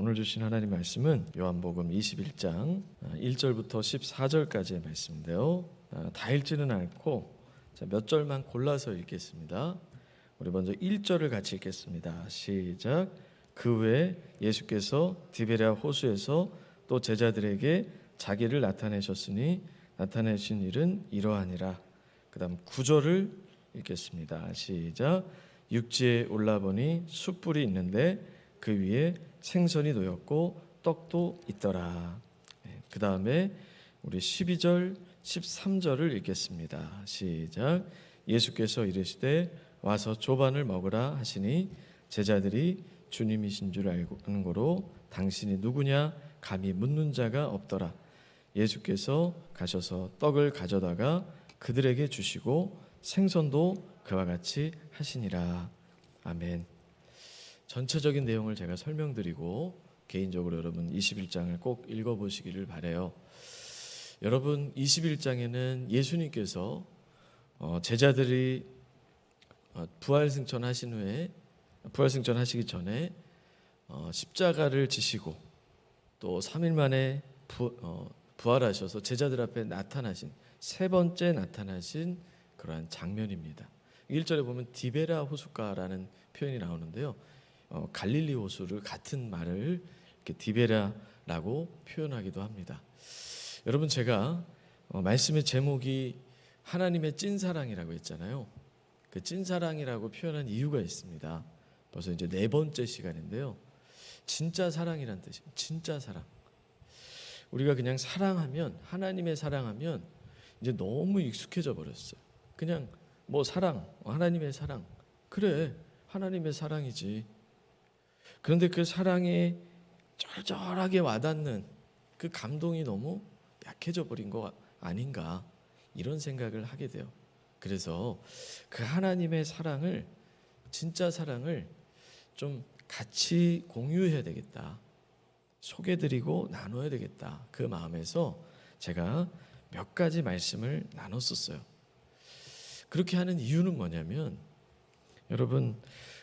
오늘 주신 하나님 말씀은 요한복음 21장 1절부터 14절까지의 말씀인데요. 다 읽지는 않고 몇 절만 골라서 읽겠습니다. 우리 먼저 1절을 같이 읽겠습니다. 시작. 그 후에 예수께서 디베랴 호수에서 또 제자들에게 자기를 나타내셨으니 나타내신 일은 이러하니라. 그 다음 9절을 읽겠습니다. 시작. 육지에 올라보니 숯불이 있는데 그 위에 생선이 놓였고 떡도 있더라. 그 다음에 우리 12절 13절을 읽겠습니다. 시작. 예수께서 이르시되 와서 조반을 먹으라 하시니 제자들이 주님이신 줄 아는 고로 당신이 누구냐 감히 묻는 자가 없더라. 예수께서 가셔서 떡을 가져다가 그들에게 주시고 생선도 그와 같이 하시니라. 아멘. 전체적인 내용을 제가 설명드리고 개인적으로 여러분 21장을 꼭 읽어보시기를 바라요. 여러분 21장에는 예수님께서 제자들이 부활승천하신 후에 부활승천하시기 전에 십자가를 지시고 또 3일 만에 부활하셔서 제자들 앞에 나타나신 세 번째 나타나신 그러한 장면입니다. 1절에 보면 디베랴 호숫가라는 표현이 나오는데요. 갈릴리 호수를 같은 말을 이렇게 디베랴라고 표현하기도 합니다. 여러분 제가 말씀의 제목이 하나님의 찐사랑이라고 했잖아요. 그 찐사랑이라고 표현한 이유가 있습니다. 벌써 이제 네 번째 시간인데요. 진짜 사랑이란 뜻이에요. 진짜 사랑. 우리가 그냥 사랑하면 하나님의 사랑하면 이제 너무 익숙해져 버렸어요. 그냥 뭐 사랑, 하나님의 사랑. 그래, 하나님의 사랑이지. 그런데 그 사랑에 쩔쩔하게 와닿는 그 감동이 너무 약해져 버린 거 아닌가 이런 생각을 하게 돼요. 그래서 그 하나님의 사랑을 진짜 사랑을 좀 같이 공유해야 되겠다. 소개드리고 나눠야 되겠다. 그 마음에서 제가 몇 가지 말씀을 나눴었어요. 그렇게 하는 이유는 뭐냐면 여러분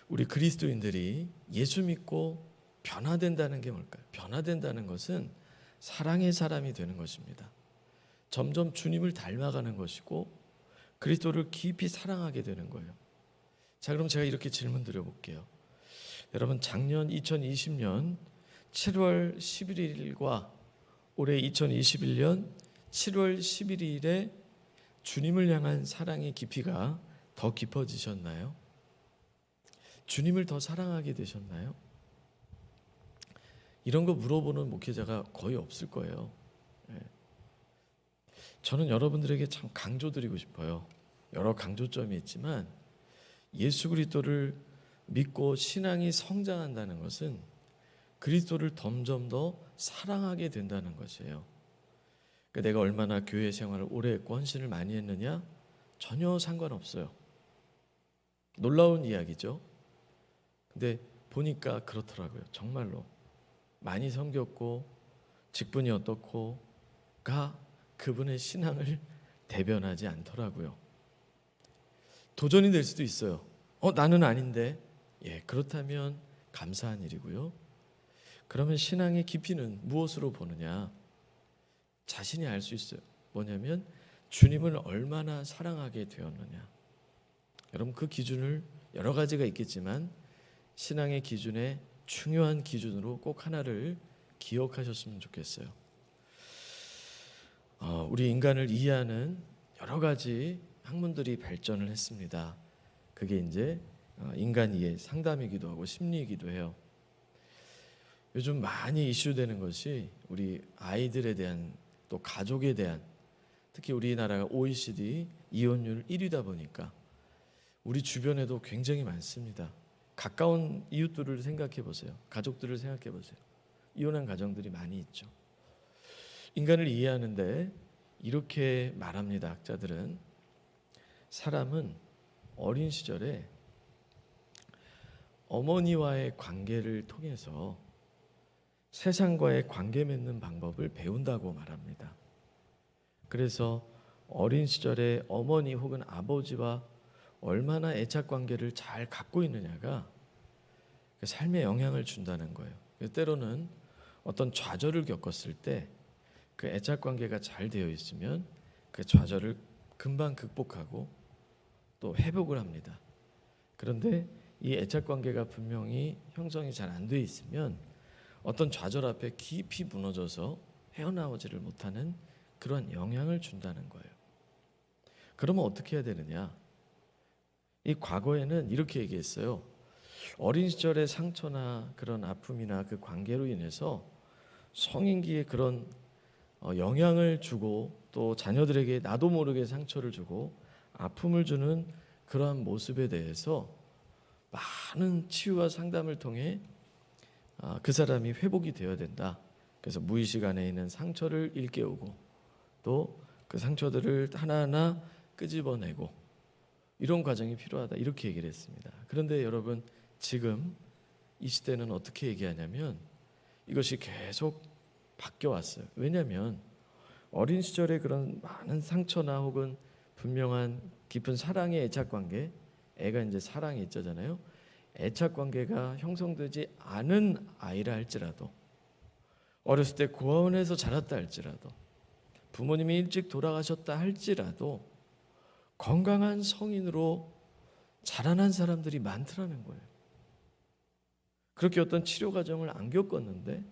우리 그리스도인들이 예수 믿고 변화된다는 게 뭘까요? 변화된다는 것은 사랑의 사람이 되는 것입니다. 점점 주님을 닮아가는 것이고 그리스도를 깊이 사랑하게 되는 거예요. 자, 그럼 제가 이렇게 질문 드려볼게요. 여러분 작년 2020년 7월 11일과 올해 2021년 7월 11일에 주님을 향한 사랑의 깊이가 더 깊어지셨나요? 주님을 더 사랑하게 되셨나요? 이런 거 물어보는 목회자가 거의 없을 거예요. 저는 여러분들에게 참 강조드리고 싶어요. 여러 강조점이 있지만 예수 그리스도를 믿고 신앙이 성장한다는 것은 그리스도를 점점 더 사랑하게 된다는 것이에요. 그러니까 내가 얼마나 교회 생활을 오래 했고 헌신을 많이 했느냐 전혀 상관없어요. 놀라운 이야기죠. 근데 보니까 그렇더라고요. 정말로 많이 섬겼고 직분이 어떻고가 그분의 신앙을 대변하지 않더라고요. 도전이 될 수도 있어요. 나는 아닌데. 예, 그렇다면 감사한 일이고요. 그러면 신앙의 깊이는 무엇으로 보느냐? 자신이 알 수 있어요. 뭐냐면 주님을 얼마나 사랑하게 되었느냐. 여러분 그 기준을 여러 가지가 있겠지만 신앙의 기준에 중요한 기준으로 꼭 하나를 기억하셨으면 좋겠어요. 우리 인간을 이해하는 여러 가지 학문들이 발전을 했습니다. 그게 이제 인간 이해 상담이기도 하고 심리이기도 해요. 요즘 많이 이슈되는 것이 우리 아이들에 대한 또 가족에 대한 특히 우리나라가 OECD 이혼율 1위다 보니까 우리 주변에도 굉장히 많습니다. 가까운 이웃들을 생각해 보세요. 가족들을 생각해 보세요. 이혼한 가정들이 많이 있죠. 인간을 이해하는데 이렇게 말합니다. 학자들은 사람은 어린 시절에 어머니와의 관계를 통해서 세상과의 관계 맺는 방법을 배운다고 말합니다. 그래서 어린 시절에 어머니 혹은 아버지와 얼마나 애착 관계를 잘 갖고 있느냐가 그 삶에 영향을 준다는 거예요. 때로는 어떤 좌절을 겪었을 때 그 애착 관계가 잘 되어 있으면 그 좌절을 금방 극복하고 또 회복을 합니다. 그런데 이 애착 관계가 분명히 형성이 잘 안 돼 있으면 어떤 좌절 앞에 깊이 무너져서 헤어나오지를 못하는 그런 영향을 준다는 거예요. 그러면 어떻게 해야 되느냐? 이 과거에는 이렇게 얘기했어요. 어린 시절의 상처나 그런 아픔이나 그 관계로 인해서 성인기에 그런 영향을 주고 또 자녀들에게 나도 모르게 상처를 주고 아픔을 주는 그러한 모습에 대해서 많은 치유와 상담을 통해 그 사람이 회복이 되어야 된다. 그래서 무의식 안에 있는 상처를 일깨우고 또 그 상처들을 하나하나 끄집어내고 이런 과정이 필요하다. 이렇게 얘기를 했습니다. 그런데 여러분 지금 이 시대는 어떻게 얘기하냐면 이것이 계속 바뀌어 왔어요. 왜냐하면 어린 시절에 그런 많은 상처나 혹은 분명한 깊은 사랑의 애착 관계, 애가 이제 사랑이 있잖아요. 애착 관계가 형성되지 않은 아이라 할지라도 어렸을 때 고아원에서 자랐다 할지라도 부모님이 일찍 돌아가셨다 할지라도 건강한 성인으로 자라난 사람들이 많더라는 거예요. 그렇게 어떤 치료 과정을 안 겪었는데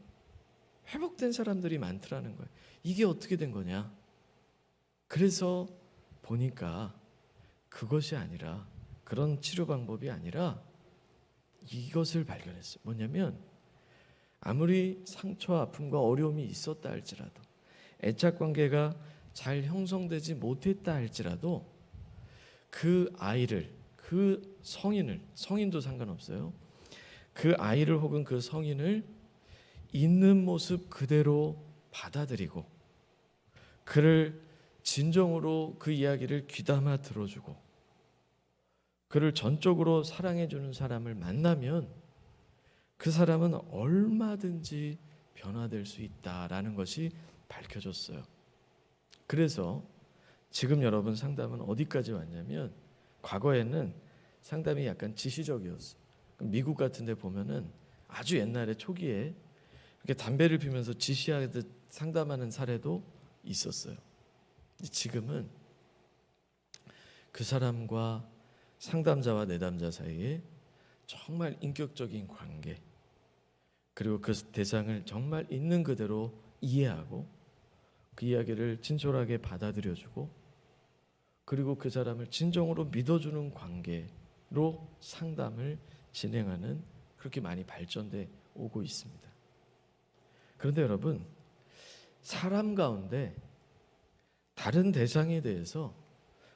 회복된 사람들이 많더라는 거예요. 이게 어떻게 된 거냐? 그래서 보니까 그것이 아니라 그런 치료 방법이 아니라 이것을 발견했어요. 뭐냐면 아무리 상처와 아픔과 어려움이 있었다 할지라도 애착 관계가 잘 형성되지 못했다 할지라도 그 아이를 그 성인도 상관없어요. 그 아이를 혹은 그 성인을 있는 모습 그대로 받아들이고 그를 진정으로 그 이야기를 귀담아 들어주고 그를 전적으로 사랑해주는 사람을 만나면 그 사람은 얼마든지 변화될 수 있다라는 것이 밝혀졌어요. 그래서 지금 여러분 상담은 어디까지 왔냐면 과거에는 상담이 약간 지시적이었어요. 미국 같은 데 보면은 아주 옛날에 초기에 이렇게 담배를 피우면서 지시하듯 상담하는 사례도 있었어요. 지금은 그 사람과 상담자와 내담자 사이에 정말 인격적인 관계 그리고 그 대상을 정말 있는 그대로 이해하고 그 이야기를 진솔하게 받아들여주고 그리고 그 사람을 진정으로 믿어주는 관계로 상담을 진행하는 그렇게 많이 발전돼 오고 있습니다. 그런데 여러분 사람 가운데 다른 대상에 대해서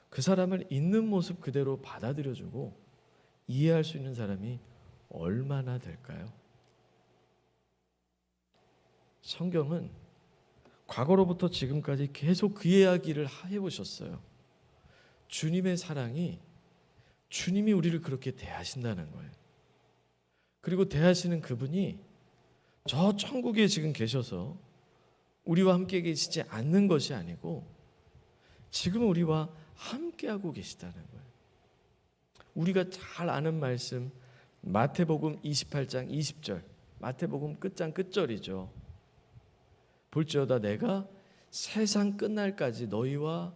그 사람을 있는 모습 그대로 받아들여주고 이해할 수 있는 사람이 얼마나 될까요? 성경은 과거로부터 지금까지 계속 그 이야기를 해보셨어요. 주님의 사랑이 주님이 우리를 그렇게 대하신다는 거예요. 그리고 대하시는 그분이 저 천국에 지금 계셔서 우리와 함께 계시지 않는 것이 아니고 지금 우리와 함께하고 계시다는 거예요. 우리가 잘 아는 말씀 마태복음 28장 20절 마태복음 끝장 끝절이죠. 볼지어다 내가 세상 끝날까지 너희와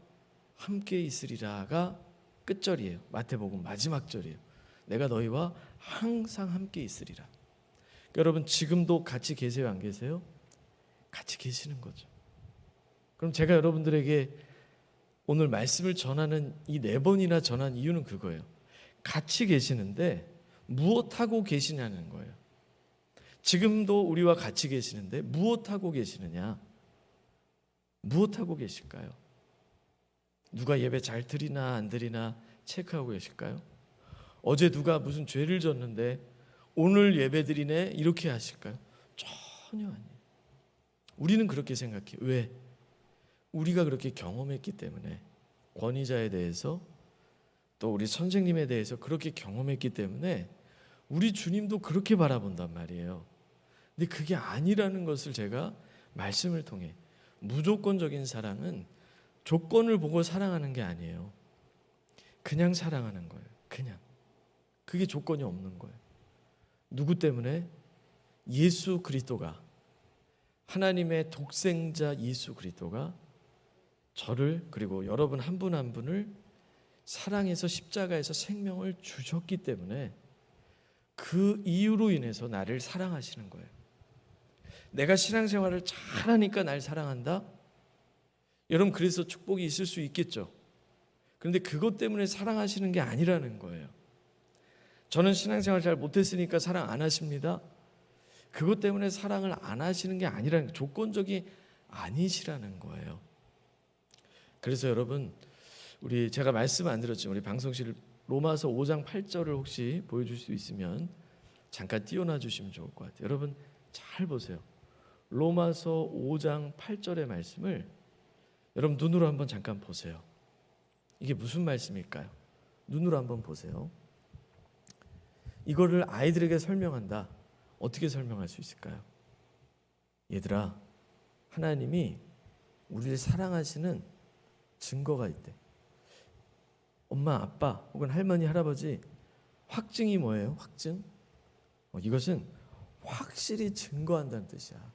함께 있으리라가 끝절이에요. 마태복음 마지막 절이에요. 내가 너희와 항상 함께 있으리라. 여러분 지금도 같이 계세요? 안 계세요? 같이 계시는 거죠. 그럼 제가 여러분들에게 오늘 말씀을 전하는 이 4번이나 전한 이유는 그거예요. 같이 계시는데 무엇하고 계시냐는 거예요. 지금도 우리와 같이 계시는데 무엇하고 계시느냐? 무엇하고 계실까요? 누가 예배 잘 드리나 안 드리나 체크하고 계실까요? 어제 누가 무슨 죄를 졌는데 오늘 예배 드리네 이렇게 하실까요? 전혀 아니에요. 우리는 그렇게 생각해요. 왜? 우리가 그렇게 경험했기 때문에 권위자에 대해서 또 우리 선생님에 대해서 그렇게 경험했기 때문에 우리 주님도 그렇게 바라본단 말이에요. 근데 그게 아니라는 것을 제가 말씀을 통해 무조건적인 사랑은 조건을 보고 사랑하는 게 아니에요. 그냥 사랑하는 거예요. 그냥. 그게 조건이 없는 거예요. 누구 때문에? 예수 그리스도가, 하나님의 독생자 예수 그리스도가 저를, 그리고 여러분 한 분 한 분을 사랑해서 십자가에서 생명을 주셨기 때문에 그 이유로 인해서 나를 사랑하시는 거예요. 내가 신앙생활을 잘하니까 날 사랑한다? 여러분, 그래서 축복이 있을 수 있겠죠. 그런데 그것 때문에 사랑하시는 게 아니라는 거예요. 저는 신앙생활 잘 못했으니까 사랑 안 하십니다. 그것 때문에 사랑을 안 하시는 게 아니라는, 조건적이 아니시라는 거예요. 그래서 여러분, 제가 말씀 안 드렸지만 우리 방송실 로마서 5장 8절을 혹시 보여줄 수 있으면 잠깐 띄워놔 주시면 좋을 것 같아요. 여러분 잘 보세요. 로마서 5장 8절의 말씀을 여러분 눈으로 한번 잠깐 보세요. 이게 무슨 말씀일까요? 눈으로 한번 보세요. 이거를 아이들에게 설명한다. 어떻게 설명할 수 있을까요? 얘들아, 하나님이 우리를 사랑하시는 증거가 있대. 엄마, 아빠 혹은 할머니, 할아버지, 확증이 뭐예요? 확증? 이것은 확실히 증거한다는 뜻이야.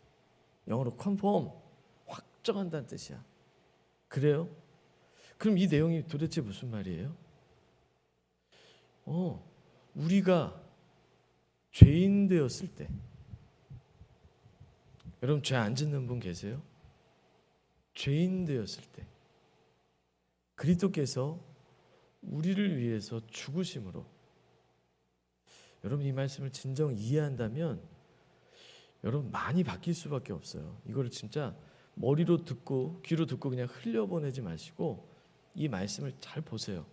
영어로 confirm, 확정한다는 뜻이야. 그래요? 그럼 이 내용이 도대체 무슨 말이에요? 우리가 죄인 되었을 때, 여러분 죄 안 짓는 분 계세요? 죄인 되었을 때 그리스도께서 우리를 위해서 죽으심으로, 여러분 이 말씀을 진정 이해한다면 여러분 많이 바뀔 수밖에 없어요. 이거를 진짜 머리로 듣고 귀로 듣고 그냥 흘려보내지 마시고 이 말씀을 잘 보세요.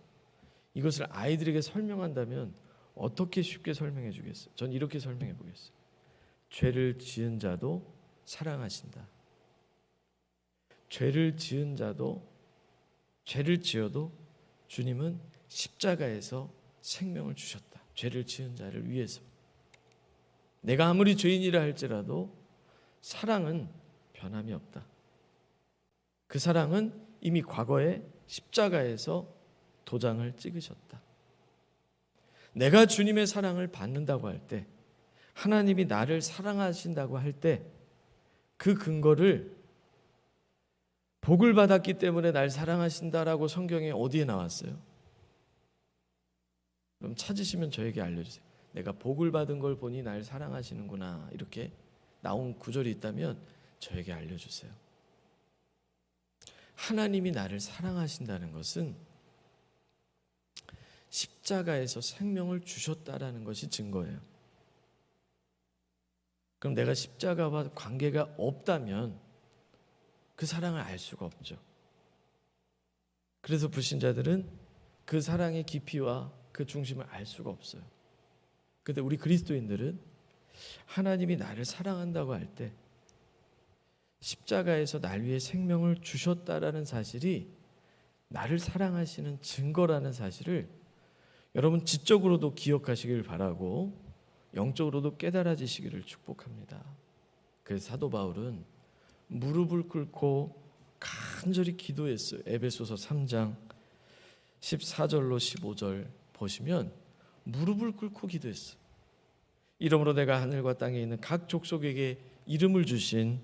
이것을 아이들에게 설명한다면 어떻게 쉽게 설명해 주겠어요? 전 이렇게 설명해 보겠어요. 죄를 지은 자도 사랑하신다. 죄를 지은 자도, 죄를 지어도 주님은 십자가에서 생명을 주셨다. 죄를 지은 자를 위해서. 내가 아무리 죄인이라 할지라도 사랑은 변함이 없다. 그 사랑은 이미 과거에 십자가에서 도장을 찍으셨다. 내가 주님의 사랑을 받는다고 할 때, 하나님이 나를 사랑하신다고 할 때, 그 근거를 복을 받았기 때문에 날 사랑하신다라고 성경에 어디에 나왔어요? 그럼 찾으시면 저에게 알려주세요. 내가 복을 받은 걸 보니 날 사랑하시는구나, 이렇게 나온 구절이 있다면 저에게 알려주세요. 하나님이 나를 사랑하신다는 것은 십자가에서 생명을 주셨다라는 것이 증거예요. 그럼 내가 십자가와 관계가 없다면 그 사랑을 알 수가 없죠. 그래서 불신자들은 그 사랑의 깊이와 그 중심을 알 수가 없어요. 그런데 우리 그리스도인들은 하나님이 나를 사랑한다고 할 때 십자가에서 날 위해 생명을 주셨다라는 사실이 나를 사랑하시는 증거라는 사실을 여러분 지적으로도 기억하시길 바라고 영적으로도 깨달아지시기를 축복합니다. 그래서 사도 바울은 무릎을 꿇고 간절히 기도했어요. 에베소서 3장 14절로 15절 보시면 무릎을 꿇고 기도했어요. 이러므로 내가 하늘과 땅에 있는 각 족속에게 이름을 주신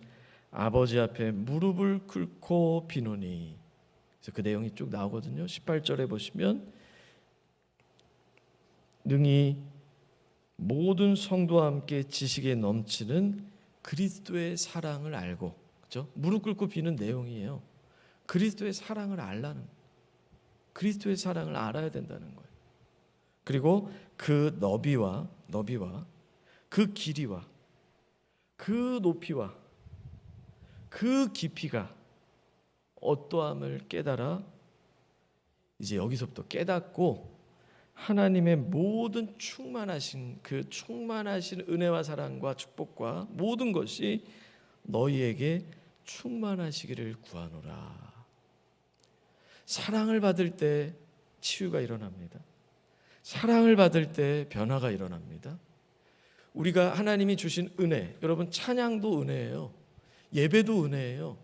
아버지 앞에 무릎을 꿇고 비노니. 그래서 그 내용이 쭉 나오거든요. 18절에 보시면 능히 모든 성도와 함께 지식에 넘치는 그리스도의 사랑을 알고, 그렇죠? 무릎 꿇고 비는 내용이에요. 그리스도의 사랑을 알라는, 그리스도의 사랑을 알아야 된다는 거예요. 그리고 그 너비와 그 길이와 그 높이와 그 깊이가 어떠함을 깨달아 이제 여기서부터 깨닫고 하나님의 모든 충만하신 그 충만하신 은혜와 사랑과 축복과 모든 것이 너희에게 충만하시기를 구하노라. 사랑을 받을 때 치유가 일어납니다. 사랑을 받을 때 변화가 일어납니다. 우리가 하나님이 주신 은혜, 여러분 찬양도 은혜예요. 예배도 은혜예요.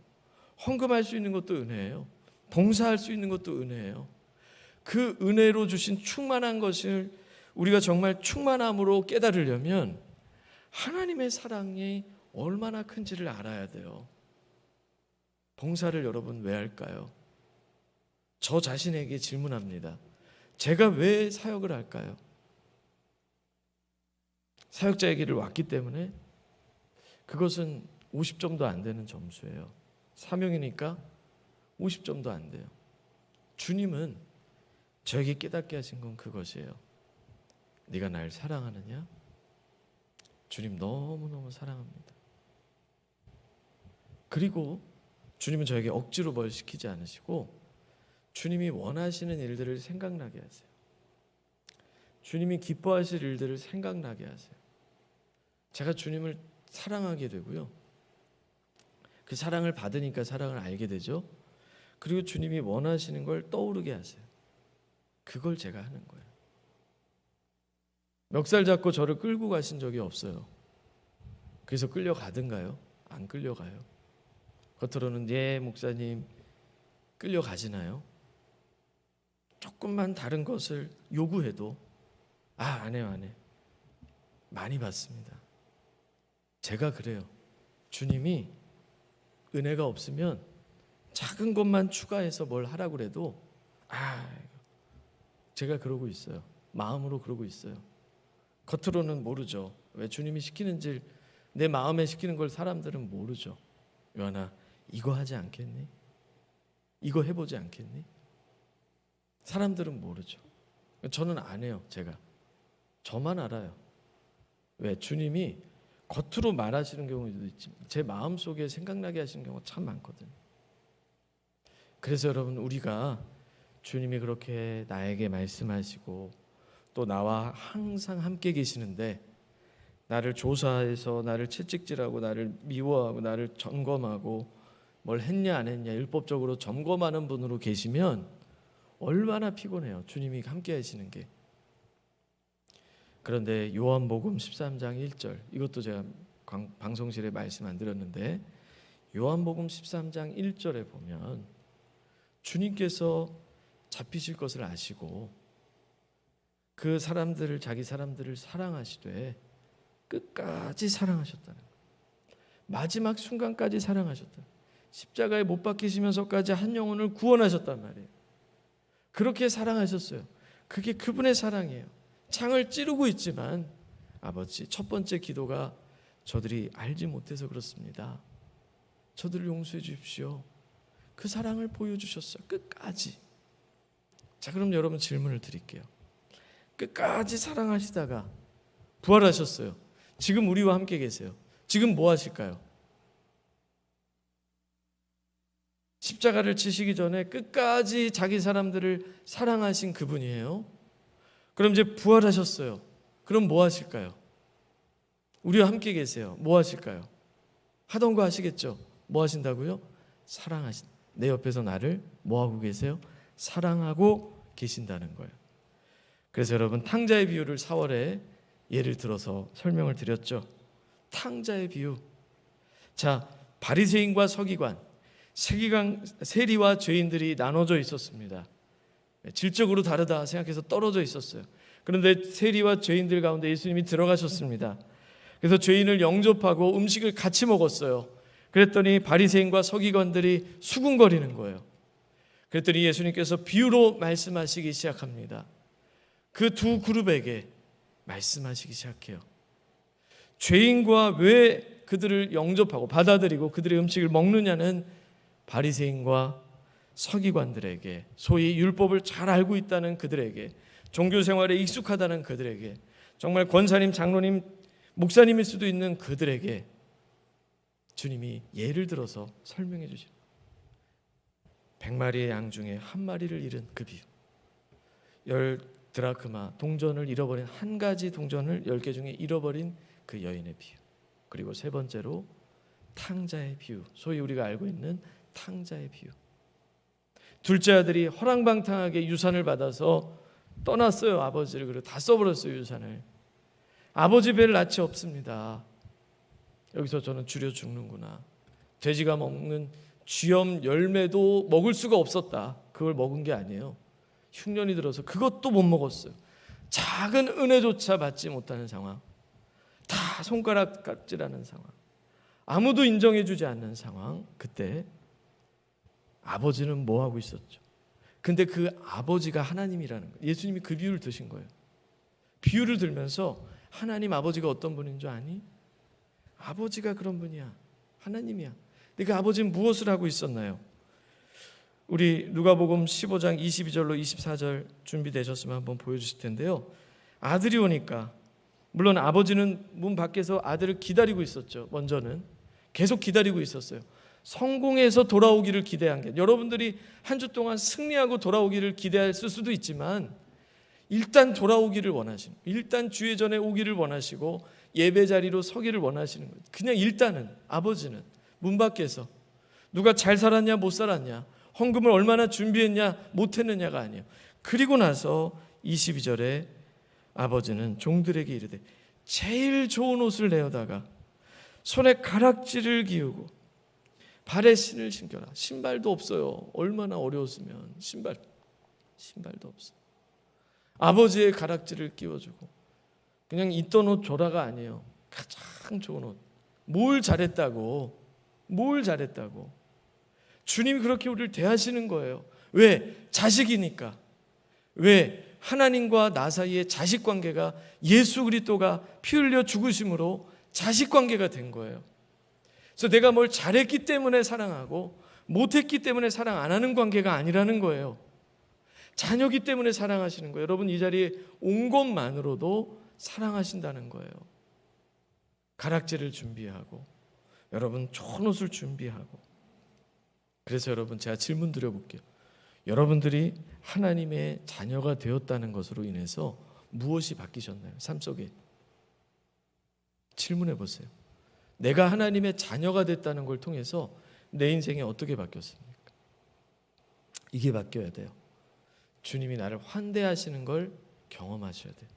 헌금할 수 있는 것도 은혜예요. 봉사할 수 있는 것도 은혜예요. 그 은혜로 주신 충만한 것을 우리가 정말 충만함으로 깨달으려면 하나님의 사랑이 얼마나 큰지를 알아야 돼요. 봉사를 여러분 왜 할까요? 저 자신에게 질문합니다. 제가 왜 사역을 할까요? 사역자의 길을 왔기 때문에 그것은 50점도 안 되는 점수예요. 사명이니까 50점도 안 돼요. 주님은 저에게 깨닫게 하신 건 그것이에요. 네가 날 사랑하느냐? 주님 너무너무 사랑합니다. 그리고 주님은 저에게 억지로 뭘 시키지 않으시고 주님이 원하시는 일들을 생각나게 하세요. 주님이 기뻐하실 일들을 생각나게 하세요. 제가 주님을 사랑하게 되고요. 그 사랑을 받으니까 사랑을 알게 되죠. 그리고 주님이 원하시는 걸 떠오르게 하세요. 그걸 제가 하는 거예요. 멱살 잡고 저를 끌고 가신 적이 없어요. 그래서 끌려가든가요? 안 끌려가요. 겉으로는 예 목사님 끌려가지나요? 조금만 다른 것을 요구해도 안 해요, 안 해. 많이 받습니다. 제가 그래요. 주님이 은혜가 없으면 작은 것만 추가해서 뭘 하라고 그래도 제가 그러고 있어요. 마음으로 그러고 있어요. 겉으로는 모르죠. 왜 주님이 시키는지 내 마음에 시키는 걸 사람들은 모르죠. 요한아 이거 하지 않겠니? 이거 해보지 않겠니? 사람들은 모르죠. 저는 안 해요. 제가 저만 알아요. 왜? 주님이 겉으로 말하시는 경우도 있지만 제 마음속에 생각나게 하시는 경우가 참 많거든요. 그래서 여러분 우리가 주님이 그렇게 나에게 말씀하시고 또 나와 항상 함께 계시는데 나를 조사해서 나를 채찍질하고 나를 미워하고 나를 점검하고 뭘 했냐 안 했냐 율법적으로 점검하는 분으로 계시면 얼마나 피곤해요. 주님이 함께 하시는 게. 그런데 요한복음 13장 1절 이것도 제가 방송실에 말씀 안 드렸는데 요한복음 13장 1절에 보면 주님께서 잡히실 것을 아시고 그 사람들을 자기 사람들을 사랑하시되 끝까지 사랑하셨다는 거예요. 마지막 순간까지 사랑하셨다. 십자가에 못 박히시면서까지 한 영혼을 구원하셨단 말이에요. 그렇게 사랑하셨어요. 그게 그분의 사랑이에요. 창을 찌르고 있지만 아버지 첫 번째 기도가 저들이 알지 못해서 그렇습니다. 저들을 용서해 주십시오. 그 사랑을 보여주셨어요. 끝까지. 자 그럼 여러분 질문을 드릴게요. 끝까지 사랑하시다가 부활하셨어요. 지금 우리와 함께 계세요. 지금 뭐 하실까요? 십자가를 치시기 전에 끝까지 자기 사람들을 사랑하신 그분이에요. 그럼 이제 부활하셨어요. 그럼 뭐 하실까요? 우리와 함께 계세요. 뭐 하실까요? 하던 거 하시겠죠? 뭐 하신다고요? 내 옆에서 나를 뭐 하고 계세요? 사랑하고 계신다는 거예요. 그래서 여러분 탕자의 비유를 4월에 예를 들어서 설명을 드렸죠. 탕자의 비유. 자, 바리새인과 서기관, 세리와 죄인들이 나눠져 있었습니다. 질적으로 다르다 생각해서 떨어져 있었어요. 그런데 세리와 죄인들 가운데 예수님이 들어가셨습니다. 그래서 죄인을 영접하고 음식을 같이 먹었어요. 그랬더니 바리새인과 서기관들이 수군거리는 거예요. 그랬더니 예수님께서 비유로 말씀하시기 시작합니다. 그 두 그룹에게 말씀하시기 시작해요. 죄인과 왜 그들을 영접하고 받아들이고 그들의 음식을 먹느냐는 바리새인과 서기관들에게, 소위 율법을 잘 알고 있다는 그들에게, 종교 생활에 익숙하다는 그들에게, 정말 권사님, 장로님, 목사님일 수도 있는 그들에게 주님이 예를 들어서 설명해 주시는 100마리의 양 중에 한 마리를 잃은 그 비유. 10드라크마 동전을 잃어버린, 한 가지 동전을 10개 중에 잃어버린 그 여인의 비유. 그리고 세 번째로 탕자의 비유, 소위 우리가 알고 있는 탕자의 비유. 둘째 아들이 허랑방탕하게 유산을 받아서 떠났어요. 아버지를. 그리고 다 써버렸어요. 유산을. 아버지 뵐 낯이 없습니다. 여기서 저는 줄여 죽는구나. 돼지가 먹는 쥐염 열매도 먹을 수가 없었다. 그걸 먹은 게 아니에요. 흉년이 들어서 그것도 못 먹었어요. 작은 은혜조차 받지 못하는 상황. 다 다 손가락질하는 상황, 아무도 인정해주지 않는 상황, 그때 아버지는 뭐 하고 있었죠? 근데 그 아버지가 하나님이라는 거예요. 예수님이 그 비유를 드신 거예요. 비유를 들면서 하나님 아버지가 어떤 분인 줄 아니? 아버지가 그런 분이야. 하나님이야. 근데 그 아버지는 무엇을 하고 있었나요? 우리 누가복음 15장 22절로 24절 준비되셨으면 한번 보여주실 텐데요. 아들이 오니까, 물론 아버지는 문 밖에서 아들을 기다리고 있었죠. 먼저는 계속 기다리고 있었어요. 성공해서 돌아오기를 기대한 게, 여러분들이 한 주 동안 승리하고 돌아오기를 기대했을 수도 있지만 일단 돌아오기를 원하시는, 일단 주의 전에 오기를 원하시고 예배 자리로 서기를 원하시는 거예요. 그냥 일단은 아버지는 문 밖에서 누가 잘 살았냐 못 살았냐, 헌금을 얼마나 준비했냐 못했느냐가 아니에요. 그리고 나서 22절에 아버지는 종들에게 이르되 제일 좋은 옷을 내어다가 손에 가락지를 기우고 발에 신을 신겨라. 신발도 없어요. 얼마나 어려웠으면 신발도 없어. 아버지의 가락지를 끼워주고 그냥 있던 옷 줘라가 아니에요. 가장 좋은 옷. 뭘 잘했다고? 주님이 그렇게 우리를 대하시는 거예요. 왜? 자식이니까. 왜? 하나님과 나 사이의 자식 관계가 예수 그리스도가 피 흘려 죽으심으로 자식 관계가 된 거예요. 그래서 내가 뭘 잘했기 때문에 사랑하고 못했기 때문에 사랑 안 하는 관계가 아니라는 거예요. 자녀기 때문에 사랑하시는 거예요. 여러분 이 자리에 온 것만으로도 사랑하신다는 거예요. 가락지를 준비하고 여러분 좋은 옷을 준비하고. 그래서 여러분 제가 질문 드려볼게요. 여러분들이 하나님의 자녀가 되었다는 것으로 인해서 무엇이 바뀌셨나요? 삶 속에 질문해 보세요. 내가 하나님의 자녀가 됐다는 걸 통해서 내 인생이 어떻게 바뀌었습니까? 이게 바뀌어야 돼요. 주님이 나를 환대하시는 걸 경험하셔야 돼요.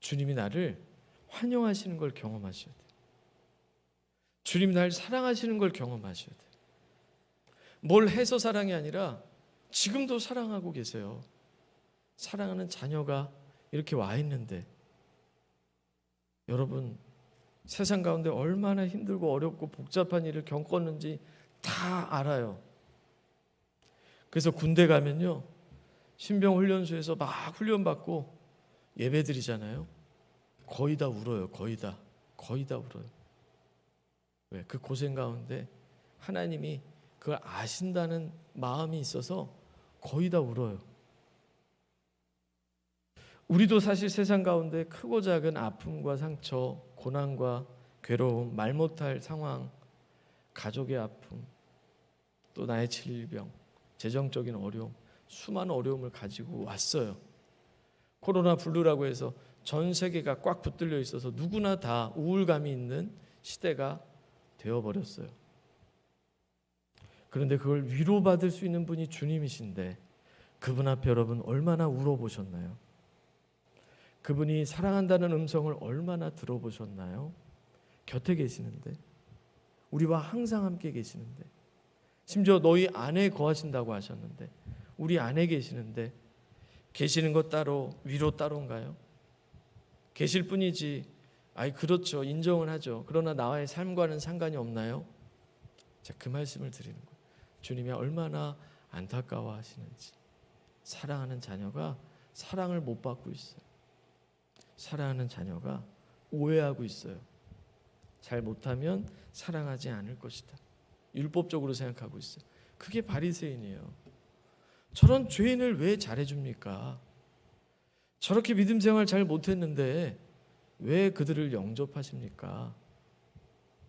주님이 나를 환영하시는 걸 경험하셔야 돼요. 주님이 나를 사랑하시는 걸 경험하셔야 돼요. 뭘 해서 사랑이 아니라 지금도 사랑하고 계세요. 사랑하는 자녀가 이렇게 와 있는데, 여러분 세상 가운데 얼마나 힘들고 어렵고 복잡한 일을 겪었는지 다 알아요. 그래서 군대 가면요, 신병 훈련소에서 막 훈련받고 예배 드리잖아요. 거의 다 울어요. 거의 다 울어요. 왜? 그 고생 가운데 하나님이 그걸 아신다는 마음이 있어서 거의 다 울어요. 우리도 사실 세상 가운데 크고 작은 아픔과 상처, 고난과 괴로움, 말 못할 상황, 가족의 아픔, 또 나의 질병, 재정적인 어려움, 수많은 어려움을 가지고 왔어요. 코로나 블루라고 해서 전 세계가 꽉 붙들려 있어서 누구나 다 우울감이 있는 시대가 되어버렸어요. 그런데 그걸 위로받을 수 있는 분이 주님이신데 그분 앞에 여러분 얼마나 울어보셨나요? 그분이 사랑한다는 음성을 얼마나 들어보셨나요? 곁에 계시는데, 우리와 항상 함께 계시는데, 심지어 너희 안에 거하신다고 하셨는데 우리 안에 계시는데, 계시는 것 따로 위로 따로인가요? 계실 뿐이지, 아이 그렇죠, 인정은 하죠. 그러나 나와의 삶과는 상관이 없나요? 자, 그 말씀을 드리는 거예요. 주님이 얼마나 안타까워하시는지. 사랑하는 자녀가 사랑을 못 받고 있어요. 사랑하는 자녀가 오해하고 있어요. 잘 못하면 사랑하지 않을 것이다. 율법적으로 생각하고 있어요. 그게 바리새인이에요. 저런 죄인을 왜 잘해줍니까? 저렇게 믿음 생활 잘 못했는데 왜 그들을 영접하십니까?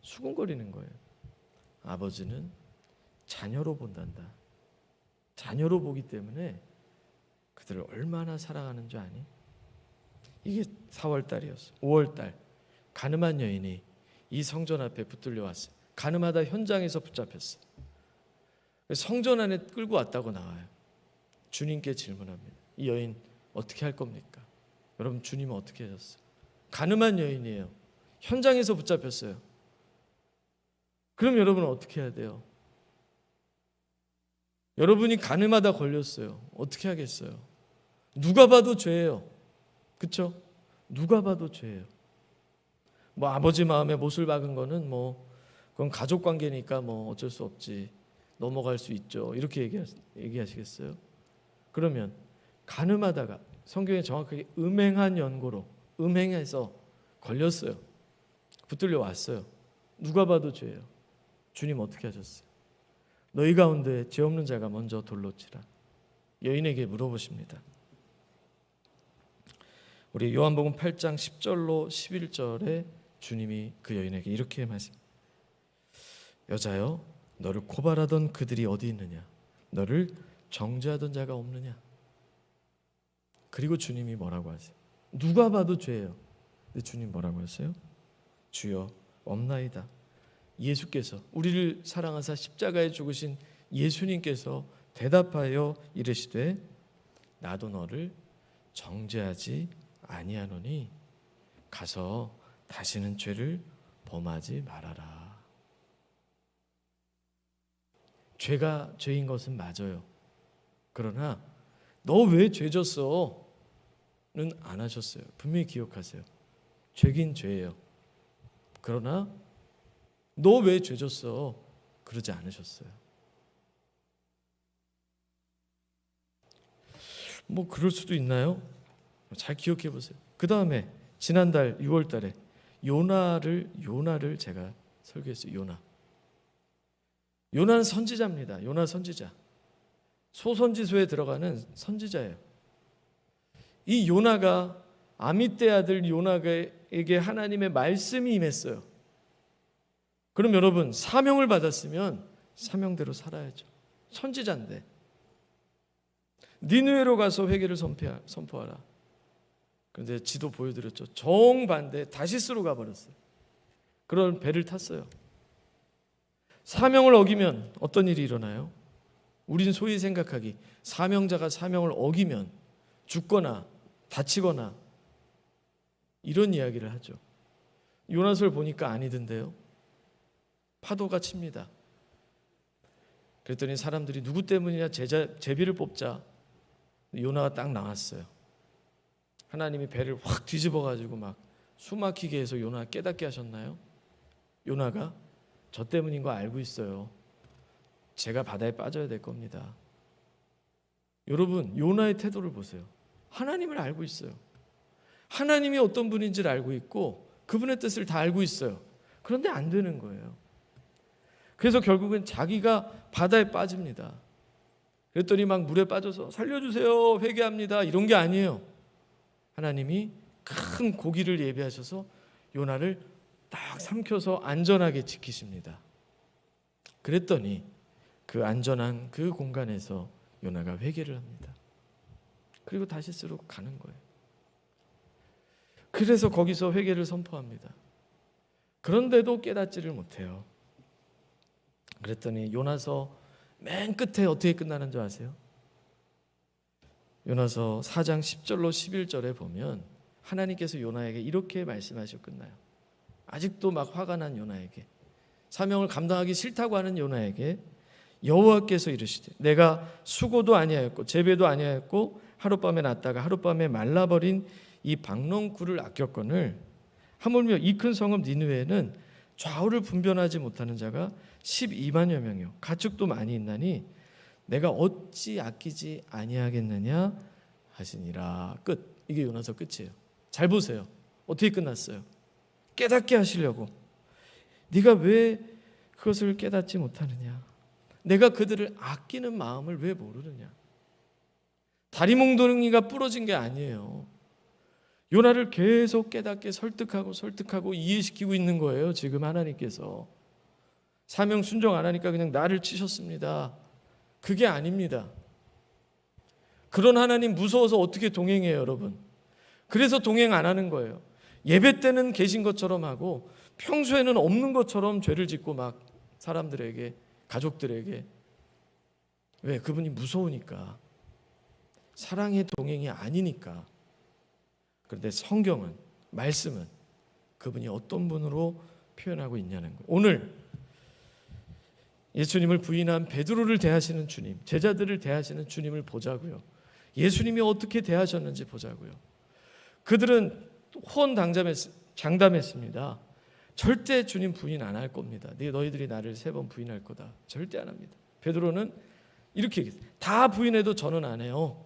수군거리는 거예요. 아버지는 자녀로 본단다. 자녀로 보기 때문에 그들을 얼마나 사랑하는 줄 아니? 이게 4월달이었어요. 5월달 가늠한 여인이 이 성전 앞에 붙들려 왔어요. 가늠하다 현장에서 붙잡혔어요. 성전 안에 끌고 왔다고 나와요. 주님께 질문합니다. 이 여인 어떻게 할 겁니까? 여러분 주님은 어떻게 하셨어요? 가늠한 여인이에요. 현장에서 붙잡혔어요. 그럼 여러분은 어떻게 해야 돼요? 여러분이 가늠하다 걸렸어요. 어떻게 하겠어요? 누가 봐도 죄예요. 그렇죠? 누가 봐도 죄예요. 뭐 아버지 마음에 못을 박은 거는 뭐 그건 가족 관계니까 뭐 어쩔 수 없지, 넘어갈 수 있죠, 이렇게 얘기하시겠어요? 그러면 가늠하다가 성경에 정확하게 음행한 연고로 음행해서 걸렸어요. 붙들려 왔어요. 누가 봐도 죄예요. 주님 어떻게 하셨어요? 너희 가운데 죄 없는 자가 먼저 돌로 치라. 여인에게 물어보십니다. 우리 요한복음 8장 10절로 11절에 주님이 그 여인에게 이렇게 말씀합니다. 여자여, 너를 고발하던 그들이 어디 있느냐? 너를 정죄하던 자가 없느냐? 그리고 주님이 뭐라고 하세요? 누가 봐도 죄예요. 근데 주님 뭐라고 하세요? 주여 없나이다. 예수께서, 우리를 사랑하사 십자가에 죽으신 예수님께서 대답하여 이르시되 나도 너를 정죄하지 아니하노니 가서 다시는 죄를 범하지 말아라. 죄가 죄인 것은 맞아요. 그러나 너 왜 죄 졌어? 는 안 하셨어요. 분명히 기억하세요. 죄긴 죄예요. 그러나 너 왜 죄 졌어? 그러지 않으셨어요. 뭐 그럴 수도 있나요? 잘 기억해 보세요. 그 다음에 지난달 6월 달에 요나를 제가 설교했어요. 요나는 선지자입니다. 요나 선지자. 소선지소에 들어가는 선지자예요. 이 요나가 아미떼 아들 요나에게 하나님의 말씀이 임했어요. 그럼 여러분, 사명을 받았으면 사명대로 살아야죠. 선지자인데 니느웨로 가서 회개를 선포하라. 그런데 지도 보여드렸죠. 정반대 다시스로 가버렸어요. 그런 배를 탔어요. 사명을 어기면 어떤 일이 일어나요? 우린 소위 생각하기, 사명자가 사명을 어기면 죽거나 다치거나 이런 이야기를 하죠. 요나서를 보니까 아니던데요. 파도가 칩니다. 그랬더니 사람들이 누구 때문이냐 제비를 뽑자. 요나가 딱 나왔어요. 하나님이 배를 확 뒤집어가지고 막 숨막히게 해서 요나 깨닫게 하셨나요? 요나가 저 때문인 거 알고 있어요. 제가 바다에 빠져야 될 겁니다. 여러분, 요나의 태도를 보세요. 하나님을 알고 있어요. 하나님이 어떤 분인지를 알고 있고 그분의 뜻을 다 알고 있어요. 그런데 안 되는 거예요. 그래서 결국은 자기가 바다에 빠집니다. 그랬더니 막 물에 빠져서 살려주세요, 회개합니다, 이런 게 아니에요. 하나님이 큰 고기를 예비하셔서 요나를 딱 삼켜서 안전하게 지키십니다. 그랬더니 그 안전한 그 공간에서 요나가 회개를 합니다. 그리고 다시스로 가는 거예요. 그래서 거기서 회개를 선포합니다. 그런데도 깨닫지를 못해요. 그랬더니 요나서 맨 끝에 어떻게 끝나는 줄 아세요? 요나서 4장 10절로 11절에 보면 하나님께서 요나에게 이렇게 말씀하시고 끝나요. 아직도 막 화가 난 요나에게, 사명을 감당하기 싫다고 하는 요나에게 여호와께서 이르시되 내가 수고도 아니하였고 재배도 아니하였고 하룻밤에 났다가 하룻밤에 말라버린 이 박농쿨을 아꼈거늘 하물며 이 큰 성읍 니느웨에는 좌우를 분별하지 못하는 자가 12만여 명이요 가축도 많이 있나니 내가 어찌 아끼지 아니하겠느냐 하시니라. 끝. 이게 요나서 끝이에요. 잘 보세요. 어떻게 끝났어요? 깨닫게 하시려고. 네가 왜 그것을 깨닫지 못하느냐? 내가 그들을 아끼는 마음을 왜 모르느냐? 다리몽둥이가 부러진 게 아니에요. 요나를 계속 깨닫게 설득하고 이해시키고 있는 거예요. 지금 하나님께서. 사명 순종 안 하니까 그냥 나를 치셨습니다. 그게 아닙니다. 그런 하나님 무서워서 어떻게 동행해요, 여러분? 그래서 동행 안 하는 거예요. 예배 때는 계신 것처럼 하고 평소에는 없는 것처럼 죄를 짓고 막 사람들에게, 가족들에게. 왜? 그분이 무서우니까. 사랑의 동행이 아니니까. 그런데 성경은, 말씀은 그분이 어떤 분으로 표현하고 있냐는 거예요. 오늘 예수님을 부인한 베드로를 대하시는 주님, 제자들을 대하시는 주님을 보자고요. 예수님이 어떻게 대하셨는지 보자고요. 그들은 호언장담했습니다. 절대 주님 부인 안 할 겁니다. 너희들이 나를 3번 부인할 거다. 절대 안 합니다. 베드로는 이렇게 얘기했어요. 다 부인해도 저는 안 해요.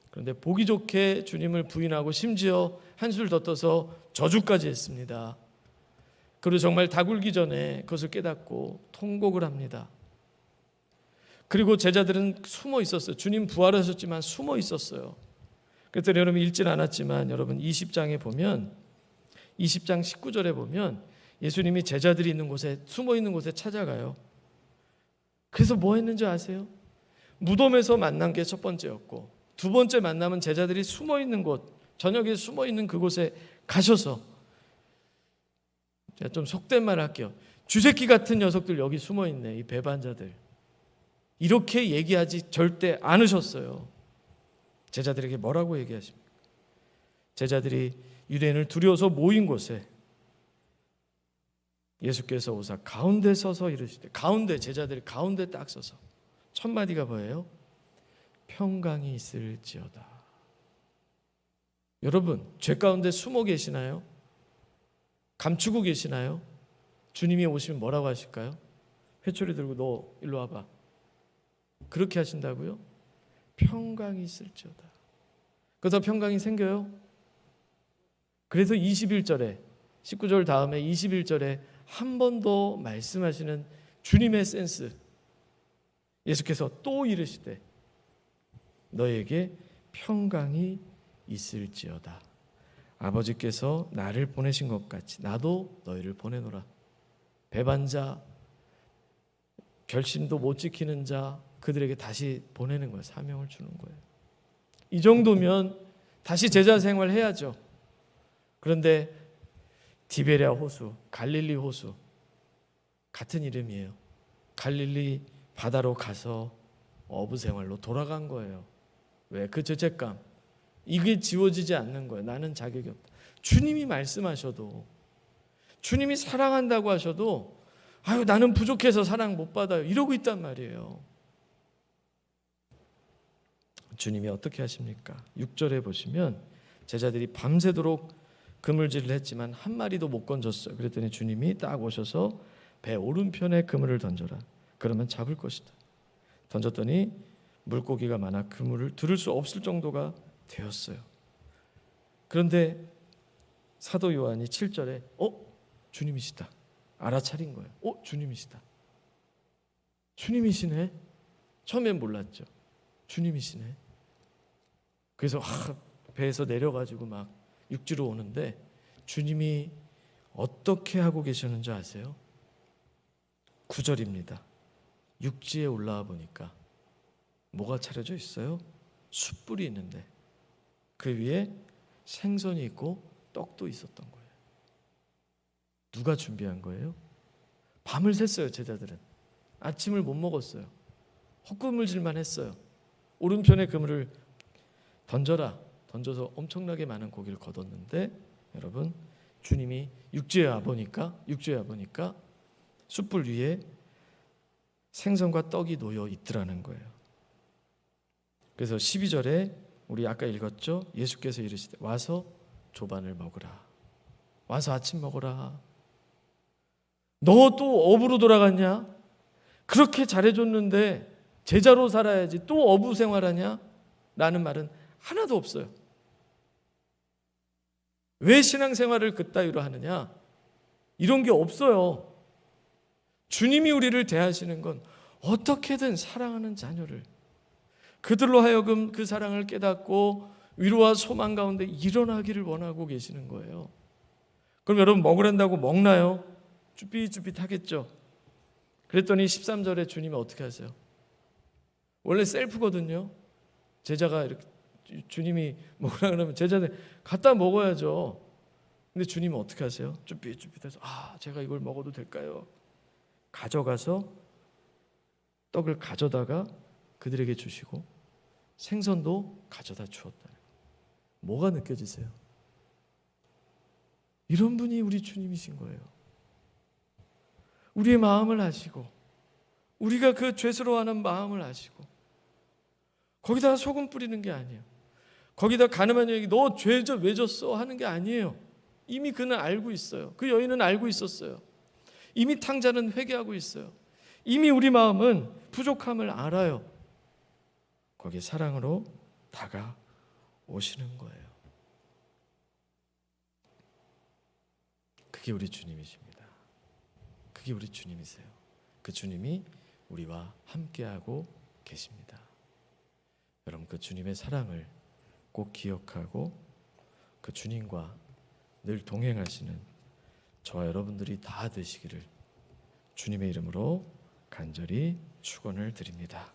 그런데 보기 좋게 주님을 부인하고 심지어 한술 더 떠서 저주까지 했습니다. 그리고 정말 다 굴기 전에 그것을 깨닫고 통곡을 합니다. 그리고 제자들은 숨어 있었어요. 주님 부활하셨지만 숨어 있었어요. 그랬더니 여러분 읽진 않았지만 여러분 20장에 보면 20장 19절에 보면 예수님이 제자들이 있는 곳에 숨어 있는 곳에 찾아가요. 그래서 뭐 했는지 아세요? 무덤에서 만난 게 첫 번째였고 두 번째 만남은 제자들이 숨어 있는 곳, 저녁에 숨어 있는 그곳에 가셔서 제가 좀 속된 말 할게요. 쥐새끼 같은 녀석들 여기 숨어 있네. 이 배반자들. 이렇게 얘기하지 절대 않으셨어요. 제자들에게 뭐라고 얘기하십니까? 제자들이 유대인을 두려워서 모인 곳에 예수께서 오사 가운데 서서 이르시되, 가운데, 제자들이 가운데 딱 서서 첫 마디가 뭐예요? 평강이 있을지어다. 여러분, 죄 가운데 숨어 계시나요? 감추고 계시나요? 주님이 오시면 뭐라고 하실까요? 회초리 들고 너 일로 와봐. 그렇게 하신다고요? 평강이 있을지어다. 그래서 평강이 생겨요? 그래서 21절에 19절 다음에 21절에 한 번 더 말씀하시는 주님의 센스. 예수께서 또 이르시되 너에게 평강이 있을지어다. 아버지께서 나를 보내신 것 같이 나도 너희를 보내노라. 배반자, 결심도 못 지키는 자, 그들에게 다시 보내는 거예요. 사명을 주는 거예요. 이 정도면 다시 제자 생활 해야죠. 그런데 디베랴 호수, 갈릴리 호수 같은 이름이에요. 갈릴리 바다로 가서 어부 생활로 돌아간 거예요. 왜? 그 죄책감, 이게 지워지지 않는 거예요. 나는 자격이 없다. 주님이 말씀하셔도, 주님이 사랑한다고 하셔도 아유 나는 부족해서 사랑 못 받아요 이러고 있단 말이에요. 주님이 어떻게 하십니까? 6절에 보시면 제자들이 밤새도록 그물질을 했지만 한 마리도 못 건졌어요. 그랬더니 주님이 딱 오셔서 배 오른편에 그물을 던져라. 그러면 잡을 것이다. 던졌더니 물고기가 많아 그물을 들을 수 없을 정도가 되었어요. 그런데 사도 요한이 7절에 주님이시다. 알아차린 거예요. 주님이시다. 주님이시네. 처음엔 몰랐죠. 주님이시네. 그래서 배에서 내려가지고 막 육지로 오는데 주님이 어떻게 하고 계셨는지 아세요? 9절입니다. 육지에 올라와 보니까 뭐가 차려져 있어요? 숯불이 있는데 그 위에 생선이 있고 떡도 있었던 거예요. 누가 준비한 거예요? 밤을 샜어요. 제자들은 아침을 못 먹었어요. 헛구물질만 했어요. 오른편에 그물을 던져라. 던져서 엄청나게 많은 고기를 거뒀는데 여러분, 주님이 육지에 와 보니까 숯불 위에 생선과 떡이 놓여 있더라는 거예요. 그래서 12절에 우리 아까 읽었죠? 예수께서 이르시되 와서 조반을 먹으라. 와서 아침 먹어라. 너 또 어부로 돌아갔냐? 그렇게 잘해줬는데 제자로 살아야지 또 어부 생활하냐? 라는 말은 하나도 없어요. 왜 신앙생활을 그따위로 하느냐? 이런 게 없어요. 주님이 우리를 대하시는 건 어떻게든 사랑하는 자녀를 그들로 하여금 그 사랑을 깨닫고 위로와 소망 가운데 일어나기를 원하고 계시는 거예요. 그럼 여러분 먹으란다고 먹나요? 쭈삣쭈삣 하겠죠. 그랬더니 13절에 주님이 어떻게 하세요? 원래 셀프거든요. 제자가 이렇게 주님이 먹으라 그러면 제자들 갖다 먹어야죠. 근데 주님은 어떻게 하세요? 쭈삣쭈삣해서 제가 이걸 먹어도 될까요? 가져가서 떡을 가져다가 그들에게 주시고 생선도 가져다 주었다. 뭐가 느껴지세요? 이런 분이 우리 주님이신 거예요. 우리의 마음을 아시고 우리가 그 죄스러워하는 마음을 아시고 거기다가 소금 뿌리는 게 아니에요. 거기다 가늠한 여에게 너 죄 왜 졌어 하는 게 아니에요. 이미 그는 알고 있어요. 그 여인은 알고 있었어요. 이미 탕자는 회개하고 있어요. 이미 우리 마음은 부족함을 알아요. 거기에 사랑으로 다가오시는 거예요. 그게 우리 주님이십니다. 그게 우리 주님이세요. 그 주님이 우리와 함께하고 계십니다. 여러분, 그 주님의 사랑을 꼭 기억하고 그 주님과 늘 동행하시는 저와 여러분들이 다 되시기를 주님의 이름으로 간절히 축원을 드립니다.